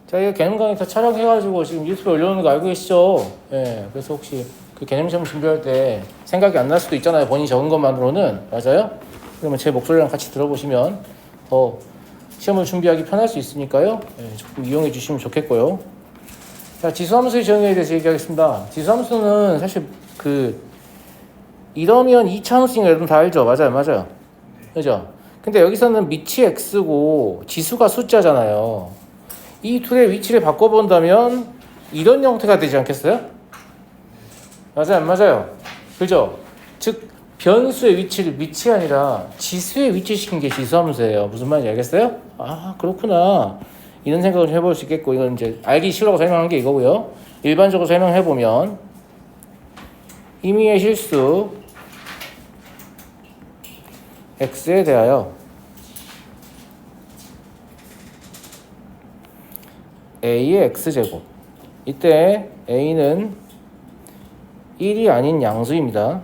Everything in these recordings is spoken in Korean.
자, 이거 개념 강의 다 촬영해가지고 지금 유튜브에 올려놓는 거 알고 계시죠? 예. 그래서 혹시 그 개념 시험 준비할 때 생각이 안 날 수도 있잖아요. 본인이 적은 것만으로는. 맞아요? 그러면 제 목소리랑 같이 들어보시면 더 시험을 준비하기 편할 수 있으니까요. 예, 조금 이용해 주시면 좋겠고요. 자, 지수함수의 정의에 대해서 얘기하겠습니다. 지수함수는 사실 이러면 2차 함수인 거 여러분 다 알죠? 맞아요. 그죠? 근데 여기서는 밑이 x고 지수가 숫자잖아요. 이 둘의 위치를 바꿔본다면 이런 형태가 되지 않겠어요? 맞아요, 안 맞아요? 그죠? 즉 변수의 위치를 밑이 아니라 지수에 위치시킨 게 지수함수예요. 무슨 말인지 알겠어요? 아, 그렇구나. 이런 생각을 해볼 수 있겠고, 이건 이제 알기 싫어서 설명한 게 이거고요. 일반적으로 설명해보면 임의의 실수 x에 대하여 a의 x제곱, 이때 a는 1이 아닌 양수입니다.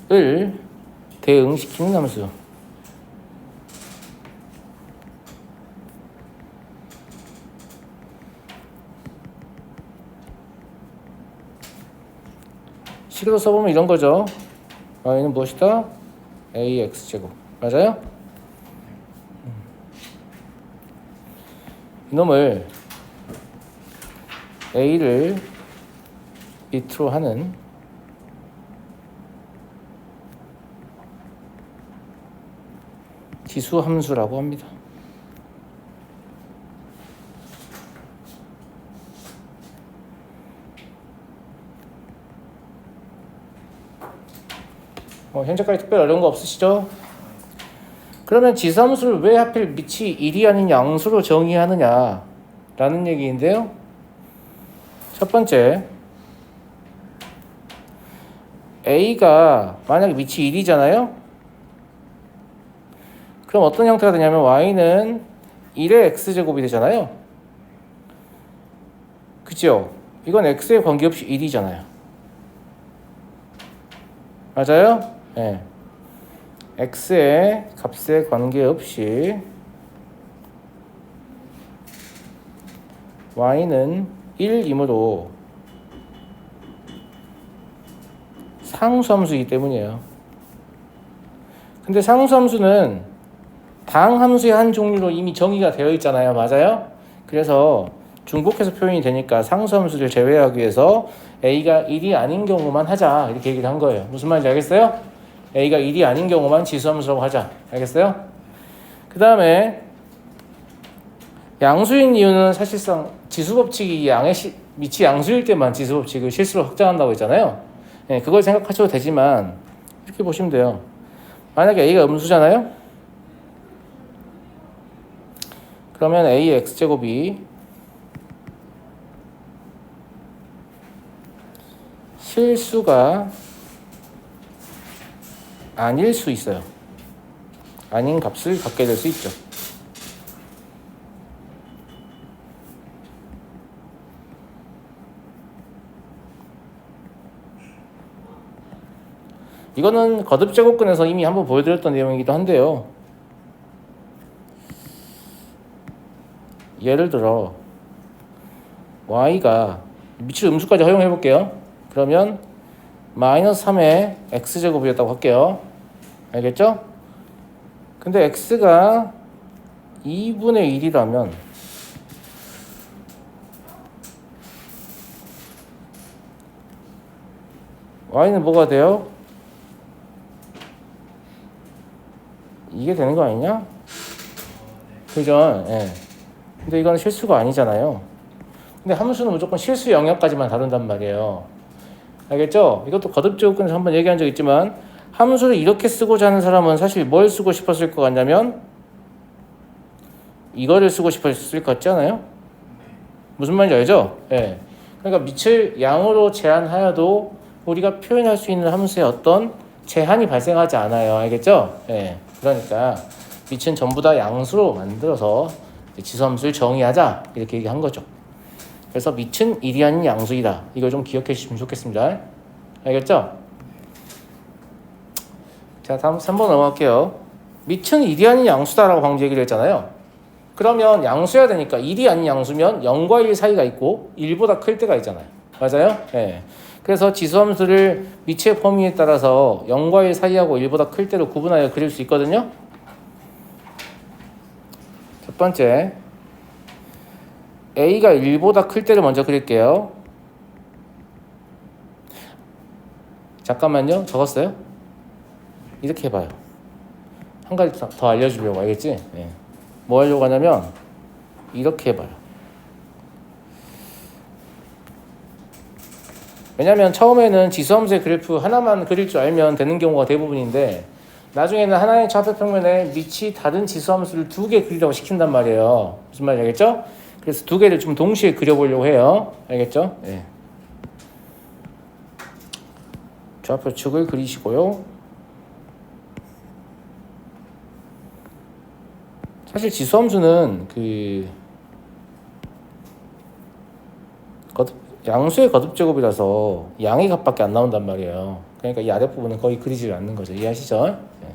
을 대응시키는 함수. 식으로 써보면 이런 거죠. y는 무엇이다? ax제곱. 맞아요? 이놈을 a를 밑으로 하는 지수 함수라고 합니다. 현재까지 특별히 어려운 거 없으시죠? 그러면 지수함수를 왜 하필 밑이 1이 아닌 양수로 정의하느냐 라는 얘기인데요. 첫 번째, a가 만약에 밑이 1이잖아요. 그럼 어떤 형태가 되냐면 y는 1의 x제곱이 되잖아요. 그죠? 이건 x에 관계없이 1이잖아요. 맞아요? 네. x의 값에 관계없이 y는 1이므로 상수함수이기 때문이에요. 근데 상수함수는 당함수의 한 종류로 이미 정의가 되어 있잖아요. 맞아요? 그래서 중복해서 표현이 되니까 상수함수를 제외하기 위해서 a가 1이 아닌 경우만 하자, 이렇게 얘기를 한 거예요. 무슨 말인지 알겠어요? a가 1이 아닌 경우만 지수함수라고 하자. 알겠어요? 그 다음에 양수인 이유는 사실상 지수법칙이 밑이 양수일 때만 지수법칙을 실수로 확장한다고 했잖아요. 네, 그걸 생각하셔도 되지만 이렇게 보시면 돼요. 만약에 a가 음수잖아요. 그러면 a의 x제곱이 실수가 아닐 수 있어요. 아닌 값을 갖게 될 수 있죠. 이거는 거듭제곱근에서 이미 한번 보여드렸던 내용이기도 한데요. 예를 들어 y가 밑을 음수까지 허용해 볼게요. 그러면 마이너스 3의 x제곱이었다고 할게요. 알겠죠? 근데 x가 2분의 1이라면 y는 뭐가 돼요? 이게 되는 거 아니냐? 그죠? 예. 근데 이건 실수가 아니잖아요. 근데 함수는 무조건 실수 영역까지만 다룬단 말이에요. 알겠죠? 이것도 거듭제곱근에서 한번 얘기한 적 있지만 함수를 이렇게 쓰고자 하는 사람은 사실 뭘 쓰고 싶었을 것 같냐면 이거를 쓰고 싶었을 것 같지 않아요? 무슨 말인지 알죠? 예. 그러니까 밑을 양으로 제한하여도 우리가 표현할 수 있는 함수에 어떤 제한이 발생하지 않아요. 알겠죠? 예. 그러니까 밑은 전부 다 양수로 만들어서 지수함수를 정의하자, 이렇게 얘기한 거죠. 그래서 밑은 1이 아닌 양수이다. 이걸 좀 기억해 주시면 좋겠습니다. 알겠죠? 자, 다음 3번 넘어갈게요. 밑은 1이 아닌 양수다라고 방금 얘기를 했잖아요. 그러면 양수여야 되니까 1이 아닌 양수면 0과 1 사이가 있고 1보다 클 때가 있잖아요. 맞아요? 네. 그래서 지수함수를 미치의 범위에 따라서 0과 1 사이하고 1보다 클 때로 구분하여 그릴 수 있거든요. 첫 번째, a가 1보다 클 때를 먼저 그릴게요. 잠깐만요. 적었어요? 이렇게 해봐요. 한 가지 더 알려주려고. 알겠지? 네. 뭐 하려고 하냐면 이렇게 해봐요. 왜냐면 처음에는 지수함수의 그래프 하나만 그릴 줄 알면 되는 경우가 대부분인데 나중에는 하나의 좌표평면에 밑이 다른 지수함수를 2개 그리라고 시킨단 말이에요. 무슨 말인지 알겠죠? 그래서 2개를 좀 동시에 그려보려고 해요. 알겠죠? 네. 좌표축을 그리시고요. 사실 지수함수는 양수의 거듭제곱이라서 양의 값밖에 안 나온단 말이에요. 그러니까 이 아랫부분은 거의 그리지 않는 거죠. 이해하시죠? 네.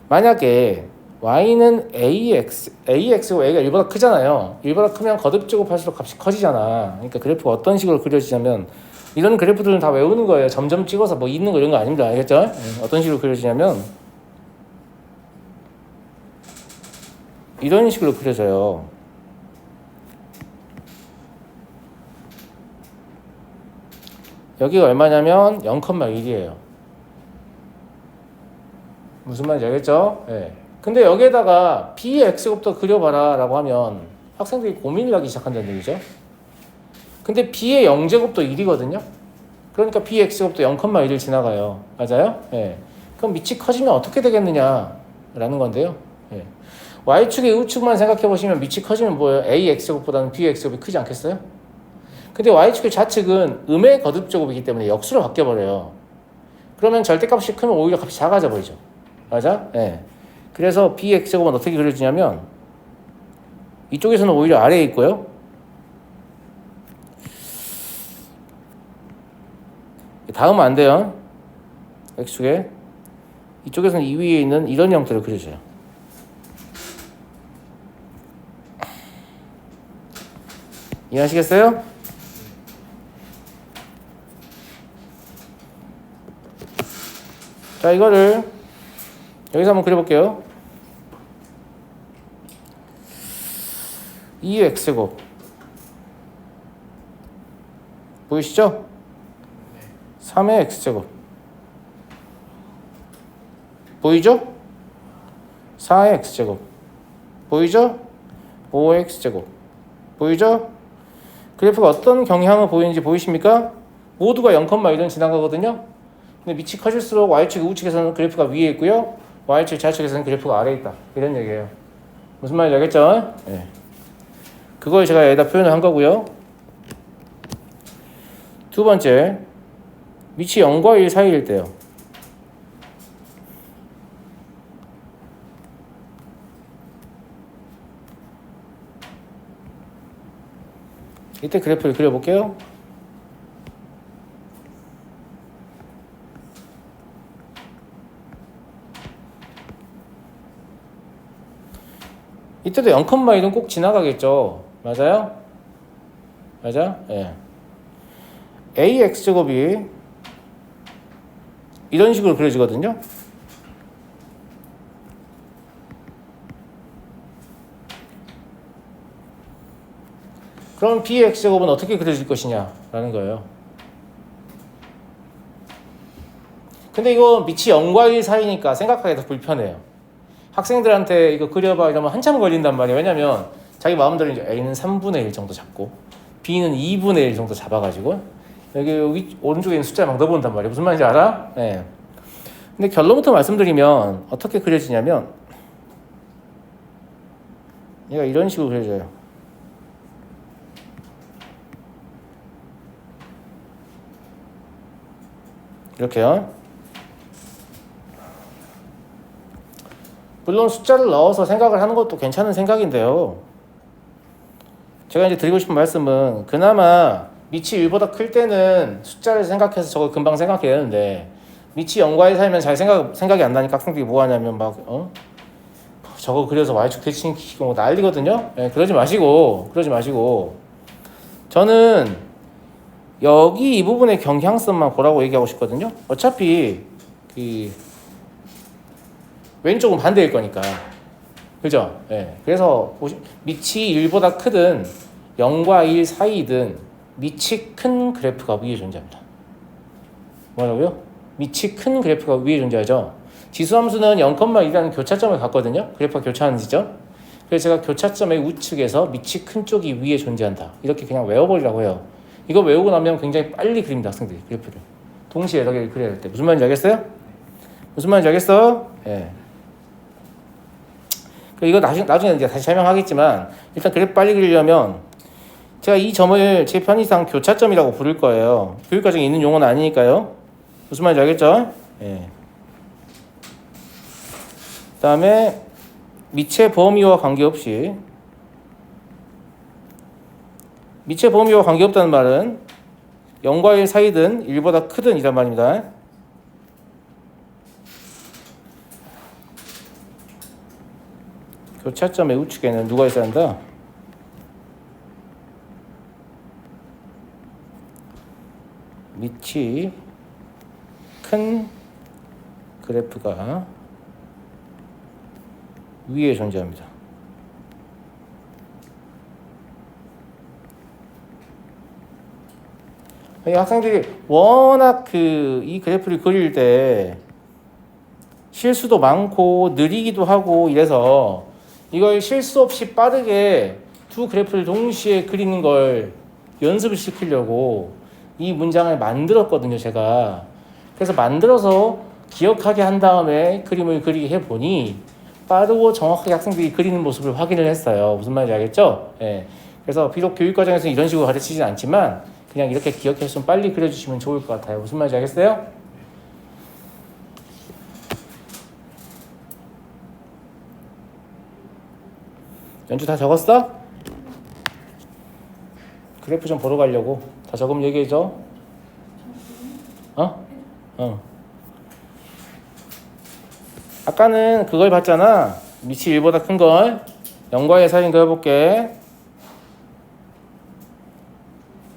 만약에 y는 ax고 a가 1보다 크잖아요. 1보다 크면 거듭제곱할수록 값이 커지잖아. 그러니까 그래프가 어떤 식으로 그려지냐면 이런 그래프들은 다 외우는 거예요. 점점 찍어서 뭐 있는 거 이런 거 아닙니다. 알겠죠? 네. 어떤 식으로 그려지냐면 이런 식으로 그려져요. 여기가 얼마냐면 0,1이에요. 무슨 말인지 알겠죠? 네. 근데 여기에다가 b의 x곱도 그려봐라 라고 하면 학생들이 고민을 하기 시작한다는 얘기죠. 근데 b의 0제곱도 1이거든요. 그러니까 b의 x곱도 0,1을 지나가요. 맞아요? 네. 그럼 밑이 커지면 어떻게 되겠느냐 라는 건데요. 네. y축의 우측만 생각해보시면 밑이 커지면 뭐예요? a x곱보다는 b x곱이 크지 않겠어요? 근데 y축의 좌측은 음의 거듭제곱이기 때문에 역수로 바뀌어버려요. 그러면 절대값이 크면 오히려 값이 작아져 보이죠. 맞아? 네. 그래서 b x제곱은 어떻게 그려지냐면 이쪽에서는 오히려 아래에 있고요. 다음은 안 돼요. x축에 이쪽에서는 이 위에 있는 이런 형태로 그려져요. 이해하시겠어요? 자, 이거를 여기서 한번 그려볼게요. 2x제곱 보이시죠? 3의 x제곱 보이죠? 4의 x제곱 보이죠? 5의 x제곱 보이죠? 그래프가 어떤 경향을 보이는지 보이십니까? 모두가 0,1은 지나가거든요. 근데 밑이 커질수록 y축 우측에서는 그래프가 위에 있고요. y축 좌측에서는 그래프가 아래에 있다. 이런 얘기예요. 무슨 말인지 알겠죠? 네. 그걸 제가 여기다 표현을 한 거고요. 두 번째, 밑이 0과 1 사이일 때요. 이때 그래프를 그려볼게요. 이때도 0,1은 꼭 지나가겠죠. 맞아요? 맞아? 예. ax제곱이 이런 식으로 그려지거든요. 그럼 bx제곱은 어떻게 그려질 것이냐 라는 거예요. 근데 이거 밑이 0과 1 사이니까 생각하기 더 불편해요. 학생들한테 이거 그려봐 이러면 한참 걸린단 말이에요. 왜냐면 자기 마음대로 이제 A는 3분의 1 정도 잡고 B는 2분의 1 정도 잡아가지고 여기 오른쪽에 있는 숫자를 막 넣어본단 말이에요. 무슨 말인지 알아? 네. 근데 결론부터 말씀드리면 어떻게 그려지냐면 얘가 이런 식으로 그려져요. 이렇게요. 물론 숫자를 넣어서 생각을 하는 것도 괜찮은 생각인데요. 제가 이제 드리고 싶은 말씀은 그나마 밑이 1보다 클 때는 숫자를 생각해서 저걸 금방 생각해야 되는데 밑이 0과 1 사이면 잘 생각이 안 나니까 학생들이 뭐 하냐면 막 저거 그려서 y축 대칭시키고 뭐 난리거든요. 예, 그러지 마시고 저는 여기 이 부분의 경향성만 보라고 얘기하고 싶거든요. 어차피 그 왼쪽은 반대일 거니까. 그죠? 예. 그래서 밑이 1보다 크든 0과 1 사이든 밑이 큰 그래프가 위에 존재합니다. 뭐라고요? 밑이 큰 그래프가 위에 존재하죠. 지수함수는 0,1이라는 교차점을 갖거든요. 그래프가 교차하는 지점. 그래서 제가 교차점의 우측에서 밑이 큰 쪽이 위에 존재한다. 이렇게 그냥 외워버리라고 해요. 이거 외우고 나면 굉장히 빨리 그립니다. 학생들이 그래프를. 동시에 여러 개를 그려야 할 때. 무슨 말인지 알겠어요? 무슨 말인지 알겠어? 예. 이거 나중에 이제 다시 설명하겠지만 일단 그래프 빨리 그리려면 제가 이 점을 제 편의상 교차점이라고 부를 거예요. 교육과정에 있는 용어는 아니니까요. 무슨 말인지 알겠죠? 예. 그 다음에 밑의 범위와 관계없이 밑의 범위와 관계없다는 말은 0과 1 사이든 1보다 크든 이란 말입니다. 교차점의 우측에는 누가 있어야 한다? 밑이 큰 그래프가 위에 존재합니다. 학생들이 워낙 이 그래프를 그릴 때 실수도 많고 느리기도 하고 이래서 이걸 실수 없이 빠르게 두 그래프를 동시에 그리는 걸 연습을 시키려고 이 문장을 만들었거든요, 제가. 그래서 만들어서 기억하게 한 다음에 그림을 그리게 해보니 빠르고 정확하게 학생들이 그리는 모습을 확인을 했어요. 무슨 말인지 알겠죠? 예. 그래서 비록 교육과정에서 이런 식으로 가르치진 않지만 그냥 이렇게 기억해서 좀 빨리 그려주시면 좋을 것 같아요. 무슨 말인지 알겠어요? 연주 다 적었어? 그래프 좀 보러 가려고. 다 적으면 얘기해줘. 아까는 그걸 봤잖아. 밑이 1보다 큰 걸. 0과 1 사이인 거 해볼게.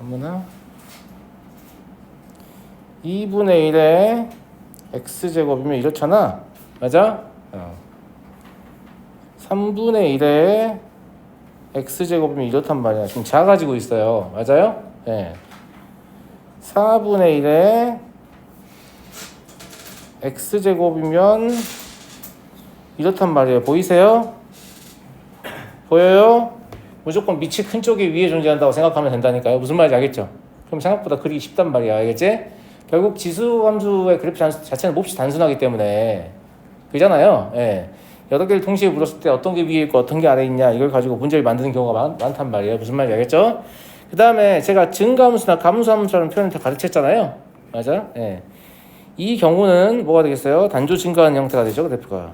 어머나. 2분의 1에 x제곱이면 이렇잖아. 맞아? 3분의 1에 x제곱이면 이렇단 말이야. 지금 작아지고 있어요. 맞아요? 네. 4분의 1에 x제곱이면 이렇단 말이에요. 보이세요? 보여요? 무조건 밑이 큰 쪽이 위에 존재한다고 생각하면 된다니까요. 무슨 말인지 알겠죠? 그럼 생각보다 그리기 쉽단 말이야. 알겠지? 결국 지수함수의 그래프 자체는 몹시 단순하기 때문에 그잖아요. 예. 여러 개를 동시에 물었을 때 어떤 게 위에 있고 어떤 게 아래에 있냐 이걸 가지고 문제를 만드는 경우가 많단 말이에요. 무슨 말인지 알겠죠? 그 다음에 제가 증가함수나 감소함수라는 표현을 다 가르쳤잖아요. 맞아? 예. 이 경우는 뭐가 되겠어요? 단조 증가하는 형태가 되죠. 그래프가.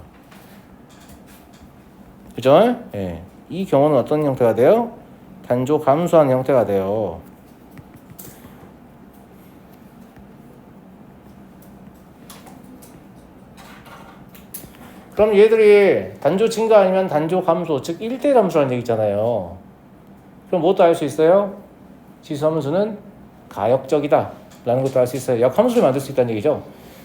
그죠? 예. 이 경우는 어떤 형태가 돼요? 단조 감소하는 형태가 돼요. 그럼 얘들이 단조 증가 아니면 단조 감소, 즉 1대1 함수라는 얘기 있잖아요. 그럼 무엇도 알 수 있어요? 지수함수는 가역적이다 라는 것도 알 수 있어요. 역함수를 만들 수 있다는 얘기죠.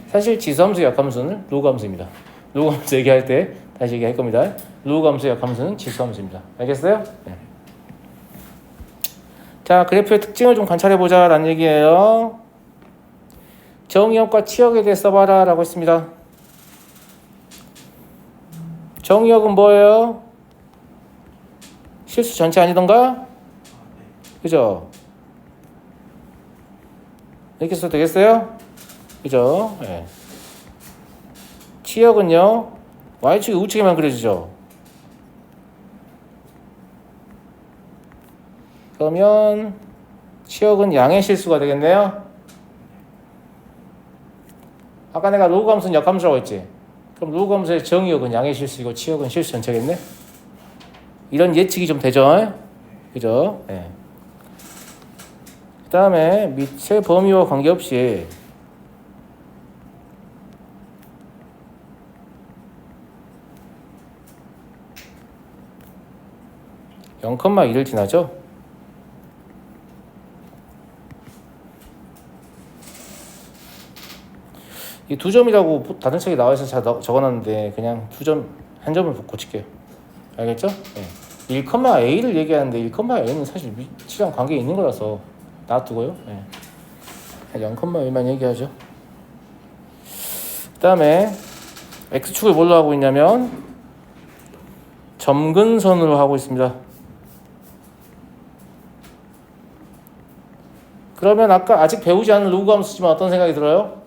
사실 지수함수 역함수는 로그함수입니다. 로그함수 얘기할 때 다시 얘기할 겁니다. 로그함수 역함수는 지수함수입니다. 알겠어요? 네. 자, 그래프의 특징을 좀 관찰해보자 라는 얘기예요. 정의역과 치역에 대해 써봐라 라고 했습니다. 정의역은 뭐예요? 실수 전체 아니던가? 그죠? 이렇게 써도 되겠어요? 그죠? 네. 치역은요, Y축이 우측에만 그려지죠? 그러면 치역은 양의 실수가 되겠네요? 아까 내가 로그함수는 역함수라고 했지? 그럼 로그함수의 정의역은 양의 실수이고 치역은 실수 전체겠네? 이런 예측이 좀 되죠? 그죠? 네. 그 다음에 밑의 범위와 관계없이 0,2를 지나죠. 이 2점이라고 다른 책에 나와 있어서 잘 적어놨는데 그냥 2점, 한 점을 고칠게요. 알겠죠? 네. 1,a를 얘기하는데 1,a는 사실 위치랑 관계 있는 거라서 놔두고요. 네. 0,1만 얘기하죠. 그 다음에 x축을 뭘로 하고 있냐면 점근선으로 하고 있습니다. 그러면 아까 아직 배우지 않은 로그 함수지만 어떤 생각이 들어요?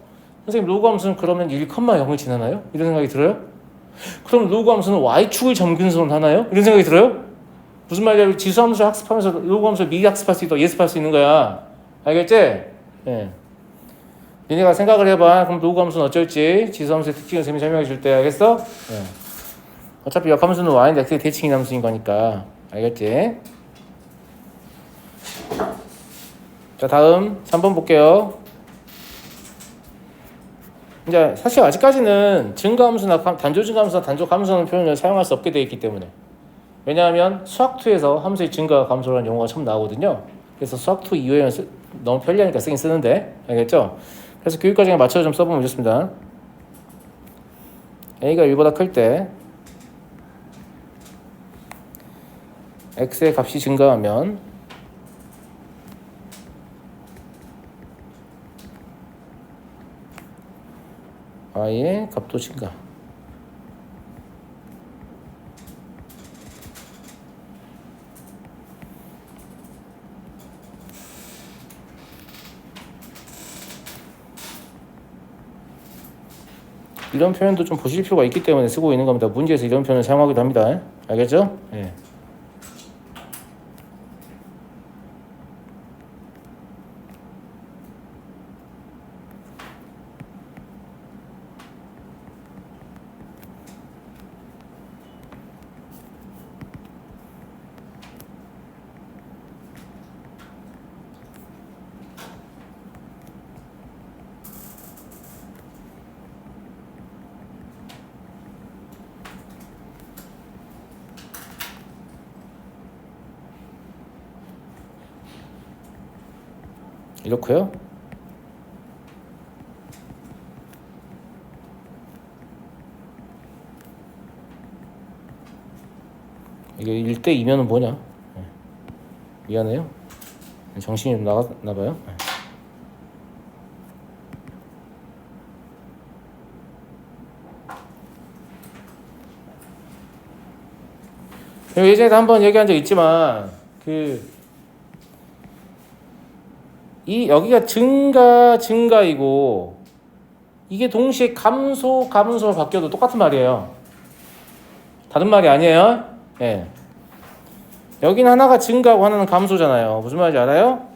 선생님 로그 함수는 그러면 1,0을 지나나요? 이런 생각이 들어요? 그럼 로그 함수는 y축을 점근선으로 하나요? 이런 생각이 들어요? 무슨 말이야? 지수 함수를 학습하면서 로그 함수를 미리 학습할 수 있도록 예습할 수 있는 거야. 알겠지? 예. 니네가 생각을 해봐. 그럼 로그 함수는 어쩔지? 지수 함수의 특징을 쌤이 설명해 줄 때. 알겠어? 예. 어차피 역함수는 y인데 x의 대칭인 함수인 거니까. 알겠지? 자, 다음 3번 볼게요. 이제 사실 아직까지는 증가함수나 단조증가함수나 단조감수라는 표현을 사용할 수 없게 되어 있기 때문에, 왜냐하면 수학2에서 함수의 증가와 감소라는 용어가 처음 나오거든요. 그래서 수학2 이후에는 너무 편리하니까 쓰긴 쓰는데, 알겠죠? 그래서 교육과정에 맞춰서 좀 써보면 좋습니다. a가 1보다 클 때 x의 값이 증가하면 y의 값도 증가. 이런 표현도 좀 보실 필요가 있기 때문에 쓰고 있는 겁니다. 문제에서 이런 표현을 사용하기도 합니다. 알겠죠? 네. 이렇고요. 이게 1대2면은 뭐냐? 미안해요. 정신이 좀 나갔나 봐요. 예전에도 한번 얘기한 적 있지만 여기가 증가이고 이게 동시에 감소로 바뀌어도 똑같은 말이에요. 다른 말이 아니에요. 예. 여기는 하나가 증가하고 하나는 감소잖아요. 무슨 말인지 알아요?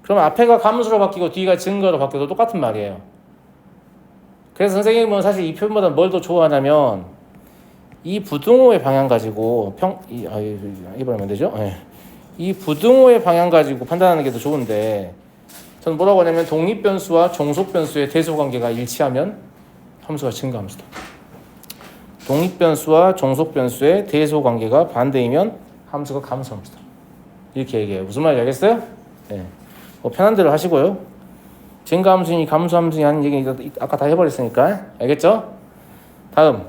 그럼 앞에가 감소로 바뀌고 뒤가 증가로 바뀌어도 똑같은 말이에요. 그래서 선생님은 사실 이 표현보다 뭘 더 좋아하냐면 이 부등호의 방향 가지고 이번에 안 되죠? 예. 이 부등호의 방향 가지고 판단하는 게 더 좋은데, 저는 뭐라고 하냐면 독립변수와 종속변수의 대소관계가 일치하면 함수가 증가함수다. 독립변수와 종속변수의 대소관계가 반대이면 함수가 감소함수다. 이렇게 얘기해요. 무슨 말인지 알겠어요? 네. 뭐 편한 대로 하시고요. 증가함수니 감소함수니 하는 얘기 아까 다 해버렸으니까. 알겠죠? 다음,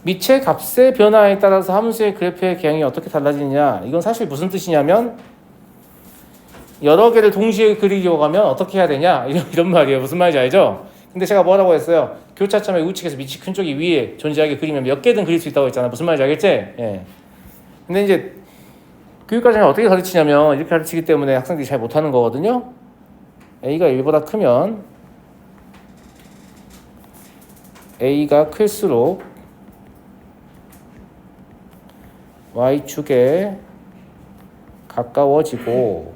미치의 값의 변화에 따라서 함수의 그래프의 개형이 어떻게 달라지느냐. 이건 사실 무슨 뜻이냐면 여러 개를 동시에 그리려고 하면 어떻게 해야 되냐, 이런 말이에요. 무슨 말인지 알죠? 근데 제가 뭐라고 했어요? 교차점의 우측에서 밑이 큰 쪽이 위에 존재하게 그리면 몇 개든 그릴 수 있다고 했잖아. 무슨 말인지 알겠지? 예. 근데 이제 교육과정을 어떻게 가르치냐면 이렇게 가르치기 때문에 학생들이 잘 못하는 거거든요. a가 1보다 크면 a가 클수록 y축에 가까워지고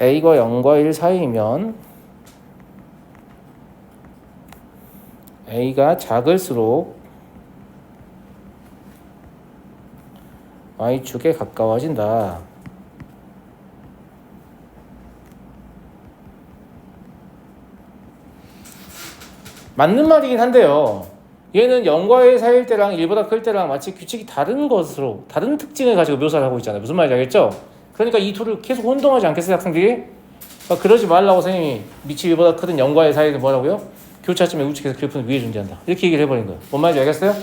a가 0과 1 사이이면 a가 작을수록 y축에 가까워진다. 맞는 말이긴 한데요. 얘는 0과 1 사이일 때랑 1보다 클 때랑 마치 규칙이 다른 것으로 다른 특징을 가지고 묘사를 하고 있잖아요. 무슨 말인지 알겠죠? 그러니까 이 둘을 계속 혼동하지 않겠어요, 학생들이? 그러니까 그러지 말라고 선생님이 밑이 1보다 크든 0과 1 사이는 뭐라고요? 교차점의 우측에서 그래프는 위에 존재한다. 이렇게 얘기를 해버린 거예요. 뭔 말인지 알겠어요?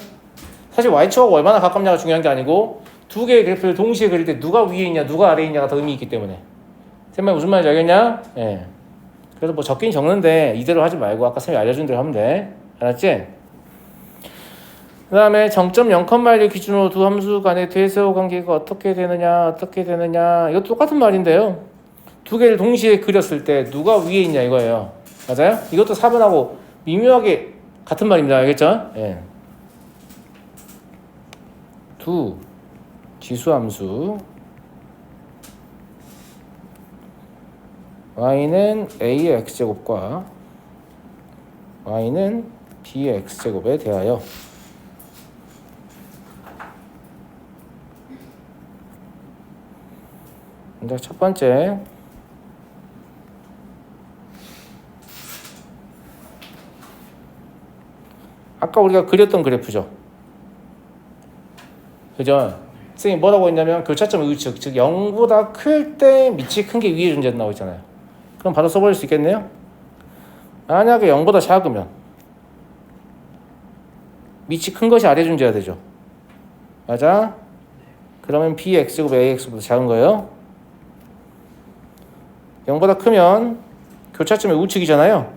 사실 y축하고 얼마나 가깝냐가 중요한 게 아니고 두 개의 그래프를 동시에 그릴 때 누가 위에 있냐 누가 아래에 있냐가 더 의미 있기 때문에. 선생님 무슨 말인지 알겠냐? 예. 그래서 뭐 적긴 적는데 이대로 하지 말고 아까 선생님이 알려준 대로 하면 돼. 알았지? 그 다음에 정점 0,1을 기준으로 두 함수 간의 대세호 관계가 어떻게 되느냐 이것도 똑같은 말인데요. 두 개를 동시에 그렸을 때 누가 위에 있냐 이거예요. 맞아요? 이것도 4번하고 미묘하게 같은 말입니다. 알겠죠? 예. 두 지수함수 y는 a의 x제곱과 y는 b의 x제곱에 대하여 이제 첫 번째 아까 우리가 그렸던 그래프죠. 그죠? 선생님이 뭐라고 했냐면 교차점 우측 즉 0보다 클 때 밑이 큰 게 위에 존재한다고 했잖아요. 그럼 바로 써버릴 수 있겠네요. 만약에 0보다 작으면 밑이 큰 것이 아래 존재해야 되죠. 맞아? 그러면 bx제곱 ax보다 작은 거예요. 0보다 크면 교차점의 우측이잖아요.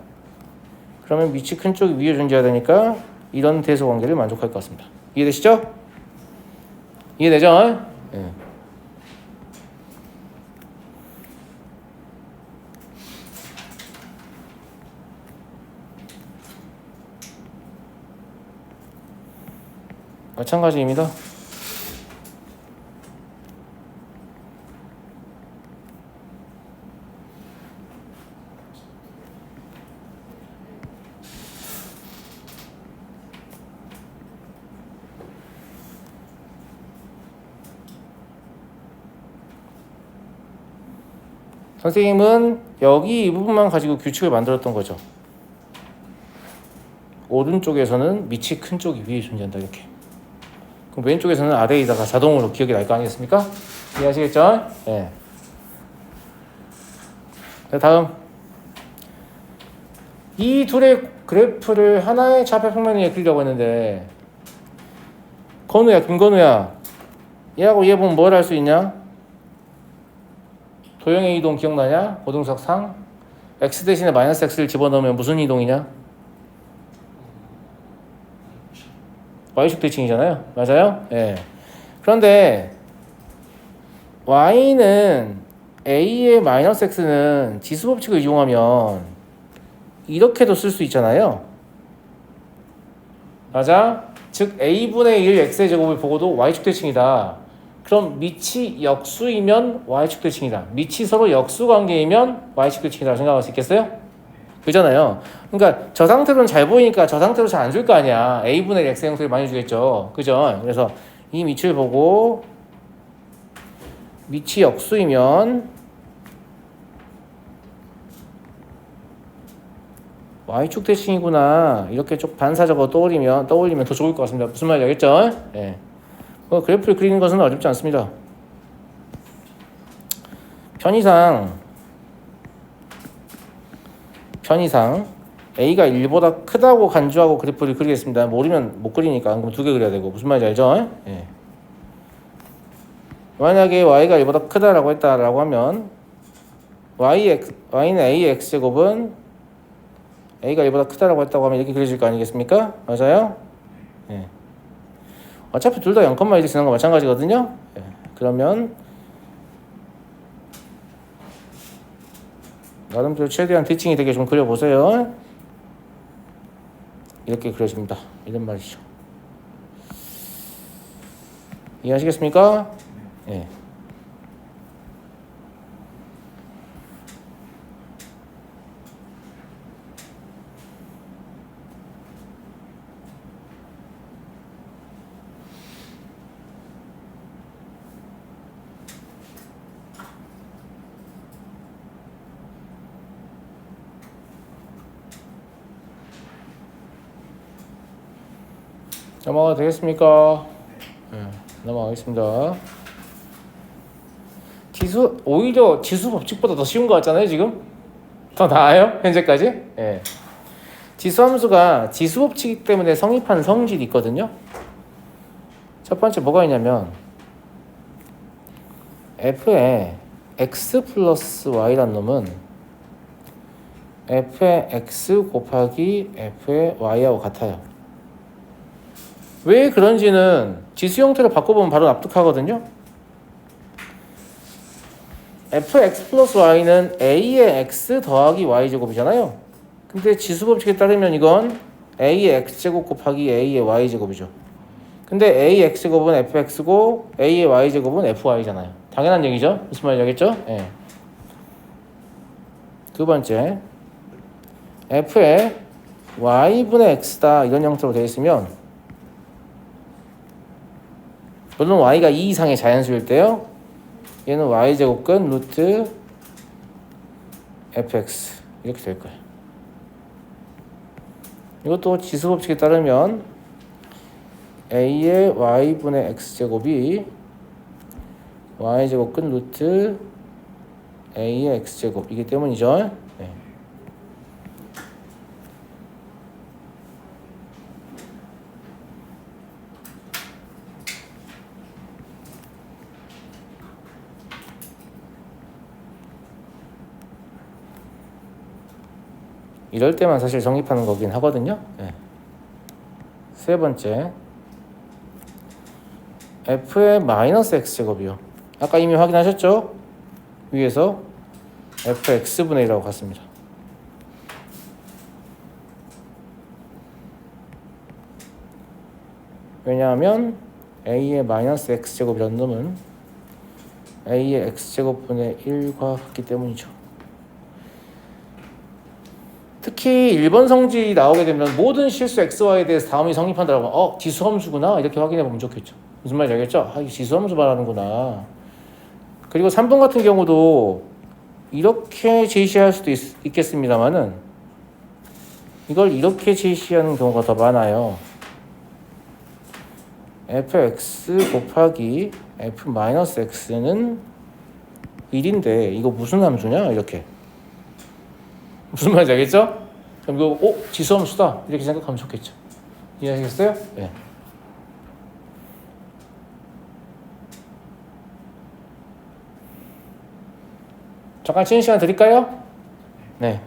그러면 밑이 큰 쪽이 위에 존재해야 되니까 이런 대소 관계를 만족할 것 같습니다. 이해되시죠? 이해되죠? 네. 마찬가지입니다. 선생님은 여기 이 부분만 가지고 규칙을 만들었던 거죠. 오른쪽에서는 밑이 큰 쪽이 위에 존재한다 이렇게. 그럼 왼쪽에서는 아래에다가 자동으로 기억이 날 거 아니겠습니까? 이해하시겠죠? 네. 자, 다음 이 둘의 그래프를 하나의 좌표 평면에 그리려고 했는데 건우야 김건우야 얘하고 얘 보면 뭘 할 수 있냐? 도형의 이동 기억나냐? 고등석 상 x 대신에 마이너스 x를 집어넣으면 무슨 이동이냐? y축 대칭이잖아요. 맞아요? 예. 그런데 y는 a의 마이너스 x는 지수 법칙을 이용하면 이렇게도 쓸 수 있잖아요. 맞아? 즉 a분의 1 x의 제곱을 보고도 y축 대칭이다. 그럼 밑이 역수이면 y축 대칭이다. 밑이 서로 역수 관계이면 y축 대칭이라고 생각할 수 있겠어요? 그잖아요. 그러니까 저 상태로는 잘 보이니까 저 상태로 잘 안 줄 거 아니야. a분의 x 형태를 많이 주겠죠. 그죠? 그래서 이 밑을 보고 밑이 역수이면 y축 대칭이구나. 이렇게 좀 반사적으로 떠올리면 더 좋을 것 같습니다. 무슨 말인지 알겠죠? 네. 그래프를 그리는 것은 어렵지 않습니다. 편의상 a가 1보다 크다고 간주하고 그래프를 그리겠습니다. 모르면 못 그리니까 그럼 두 개 그려야 되고. 무슨 말인지 알죠? 예. 만약에 y가 1보다 크다라고 했다라고 하면 y는 a의 x제곱은 a가 1보다 크다라고 했다고 하면 이렇게 그려질 거 아니겠습니까? 맞아요? 예. 어차피 둘 다 0,1이 지난 거 마찬가지거든요. 예. 그러면 나름대로 최대한 대칭이 되게 좀 그려보세요. 이렇게 그려집니다. 이런 말이죠. 이해하시겠습니까? 예. 넘어가도 되겠습니까? 네, 넘어가겠습니다. 오히려 지수 법칙보다 더 쉬운 거 같잖아요, 지금? 더 나아요? 현재까지? 예. 지수 함수가 지수 법칙이기 때문에 성립한 성질이 있거든요. 첫 번째 뭐가 있냐면 f에 x 플러스 y란 놈은 f의 x 곱하기 f의 y하고 같아요. 왜 그런지는 지수 형태로 바꿔보면 바로 납득하거든요. fx 플러스 y는 a의 x 더하기 y제곱이잖아요. 근데 지수 법칙에 따르면 이건 a의 x제곱 곱하기 a의 y제곱이죠. 근데 a의 x제곱은 fx고 a의 y제곱은 fy잖아요. 당연한 얘기죠. 무슨 말인지 알겠죠? 예. 두 번째, f의 y분의 x다 이런 형태로 되어 있으면, 물론 y가 2 이상의 자연수일 때요, 얘는 y제곱 끝 루트 fx 이렇게 될 거예요. 이것도 지수 법칙에 따르면 a의 y분의 x제곱이 y제곱 끝 루트 a의 x제곱이기 때문이죠. 네. 이럴 때만 사실 성립하는 거긴 하거든요. 네. 세 번째, f의 마이너스 x제곱이요. 아까 이미 확인하셨죠? 위에서 fx분의 1이라고 갔습니다. 왜냐하면 a의 마이너스 x제곱이라는 놈은 a의 x제곱분의 1과 같기 때문이죠. 특히 1번 성질이 나오게 되면 모든 실수 xy에 대해서 다음이 성립한다고 지수함수구나 이렇게 확인해 보면 좋겠죠. 무슨 말인지 알겠죠? 이게 지수함수 말하는구나. 그리고 3번 같은 경우도 이렇게 제시할 수도 있겠습니다만은 이걸 이렇게 제시하는 경우가 더 많아요. fx 곱하기 f-x는 1인데 이거 무슨 함수냐? 이렇게. 무슨 말인지 알겠죠? 그럼 이거 지수함수다 이렇게 생각하면 좋겠죠. 이해하시겠어요? 네. 잠깐 쉬는 시간 드릴까요? 네.